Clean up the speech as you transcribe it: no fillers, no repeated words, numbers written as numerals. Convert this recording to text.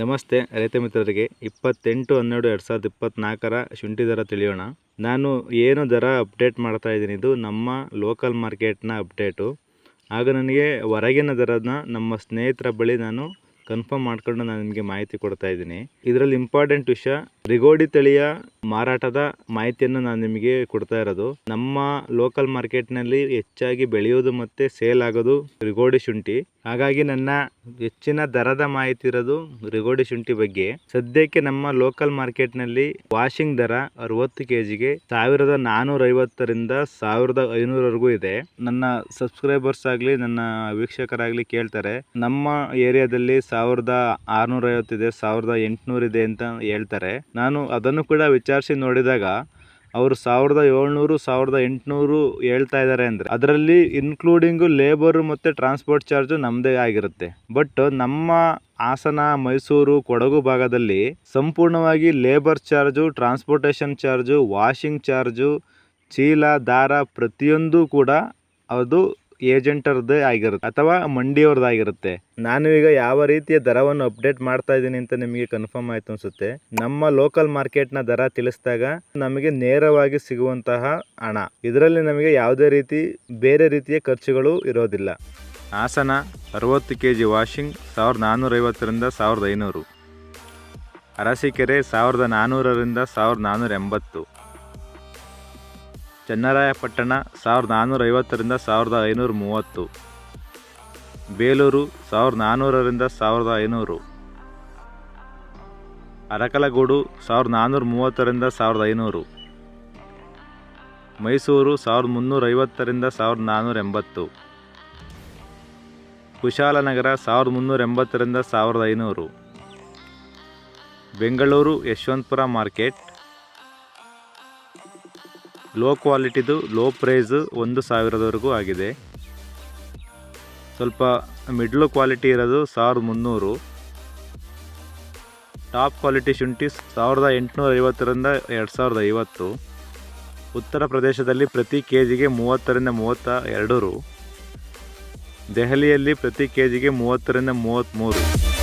ನಮಸ್ತೆ ರೈತ ಮಿತ್ರರಿಗೆ 28/12/2024 ಶುಂಠಿ ದರ ತಿಳಿಯೋಣ. ನಾನು ಏನು ದರ ಅಪ್ಡೇಟ್ ಮಾಡ್ತಾ ಇದ್ದೀನಿ, ಇದು ನಮ್ಮ ಲೋಕಲ್ ಮಾರ್ಕೆಟ್ನ ಅಪ್ಡೇಟು. ಆಗ ನನಗೆ ಹೊರಗಿನ ದರನ ನಮ್ಮ ಸ್ನೇಹಿತರ ಬಳಿ ನಾನು ಕನ್ಫರ್ಮ್ ಮಾಡ್ಕೊಂಡು ನಾನು ನಿಮಗೆ ಮಾಹಿತಿ ಕೊಡ್ತಾ ಇದ್ದೀನಿ. ಇದರಲ್ಲಿ ಇಂಪಾರ್ಟೆಂಟ್ ವಿಷಯ, ರಿಗೋಡಿ ತಳಿಯ ಮಾರಾಟದ ಮಾಹಿತಿಯನ್ನು ನಾನು ನಿಮಗೆ ಕೊಡ್ತಾ ಇರೋದು. ನಮ್ಮ ಲೋಕಲ್ ಮಾರ್ಕೆಟ್ನಲ್ಲಿ ಹೆಚ್ಚಾಗಿ ಬೆಳೆಯೋದು ಮತ್ತು ಸೇಲ್ ಆಗೋದು ರಿಗೋಡಿ ಶುಂಠಿ. ಹಾಗಾಗಿ ನನ್ನ ಹೆಚ್ಚಿನ ದರದ ಮಾಹಿತಿ ಇರೋದು ರಿಗೋಡಿ ಶುಂಠಿ ಬಗ್ಗೆ. ಸದ್ಯಕ್ಕೆ ನಮ್ಮ ಲೋಕಲ್ ಮಾರ್ಕೆಟ್ನಲ್ಲಿ ವಾಷಿಂಗ್ ದರ 60 kgಗೆ 1450ರಿಂದ 1500ವರೆಗೂ ಇದೆ. ನನ್ನ ಸಬ್ಸ್ಕ್ರೈಬರ್ಸ್ ಆಗಲಿ ನನ್ನ ವೀಕ್ಷಕರಾಗಲಿ ಕೇಳ್ತಾರೆ, ನಮ್ಮ ಏರಿಯಾದಲ್ಲಿ 1650 ಇದೆ, 1800 ಇದೆ ಅಂತ ಹೇಳ್ತಾರೆ. ನಾನು ಅದನ್ನು ಕೂಡ ವಿಚಾರಿಸಿ ನೋಡಿದಾಗ ಅವರು 1700 1800 ಹೇಳ್ತಾ ಇದ್ದಾರೆ. ಅಂದರೆ ಅದರಲ್ಲಿ ಇನ್ಕ್ಲೂಡಿಂಗು ಲೇಬರು ಮತ್ತು ಟ್ರಾನ್ಸ್ಪೋರ್ಟ್ ಚಾರ್ಜು ನಮ್ಮದೇ ಆಗಿರುತ್ತೆ. ಬಟ್ ನಮ್ಮ ಹಾಸನ, ಮೈಸೂರು, ಕೊಡಗು ಭಾಗದಲ್ಲಿ ಸಂಪೂರ್ಣವಾಗಿ labour charge, transportation charge, washing charge, ಚೀಲ, ದಾರ ಪ್ರತಿಯೊಂದು ಕೂಡ ಅದು ಏಜೆಂಟರ್ದೇ ಆಗಿರುತ್ತೆ ಅಥವಾ ಮಂಡಿಯವ್ರದ್ದಾಗಿರುತ್ತೆ. ನಾನು ಈಗ ಯಾವ ರೀತಿಯ ದರವನ್ನು ಅಪ್ಡೇಟ್ ಮಾಡ್ತಾ ಇದ್ದೀನಿ ಅಂತ ನಿಮಗೆ ಕನ್ಫರ್ಮ್ ಆಯಿತು ಅನಿಸುತ್ತೆ. ನಮ್ಮ ಲೋಕಲ್ ಮಾರ್ಕೆಟ್ನ ದರ ತಿಳಿಸಿದಾಗ ನಮಗೆ ನೇರವಾಗಿ ಸಿಗುವಂತಹ ಹಣ, ಇದರಲ್ಲಿ ನಮಗೆ ಯಾವುದೇ ರೀತಿ ಬೇರೆ ರೀತಿಯ ಖರ್ಚುಗಳು ಇರೋದಿಲ್ಲ. ಹಾಸನ 60 kg ವಾಷಿಂಗ್ 1450ರಿಂದ 1500. ಅರಸೀಕೆರೆ 1400ರಿಂದ 1480. ಚನ್ನರಾಯಪಟ್ಟಣ 1450ರಿಂದ 1530. ಬೇಲೂರು 1400ರಿಂದ 1500. ಅರಕಲಗೂಡು 1430ರಿಂದ 1500. ಮೈಸೂರು 1350ರಿಂದ 1480. ಕುಶಾಲನಗರ 1380ರಿಂದ 1500. ಬೆಂಗಳೂರು ಯಶವಂತಪುರ ಮಾರ್ಕೆಟ್ ಲೋ ಕ್ವಾಲಿಟಿದು ಲೋ ಪ್ರೈಸು 1000ವರೆಗೂ ಆಗಿದೆ. ಸ್ವಲ್ಪ ಮಿಡ್ಲು ಕ್ವಾಲಿಟಿ ಇರೋದು 1300. ಟಾಪ್ ಕ್ವಾಲಿಟಿ ಶುಂಠಿ 1850ರಿಂದ 2050. ಉತ್ತರ ಪ್ರದೇಶದಲ್ಲಿ ಪ್ರತಿ ಕೆಜಿಗೆ 30ರಿಂದ 32 ರು. ದೆಹಲಿಯಲ್ಲಿ ಪ್ರತಿ ಕೆಜಿಗೆ 30ರಿಂದ 33.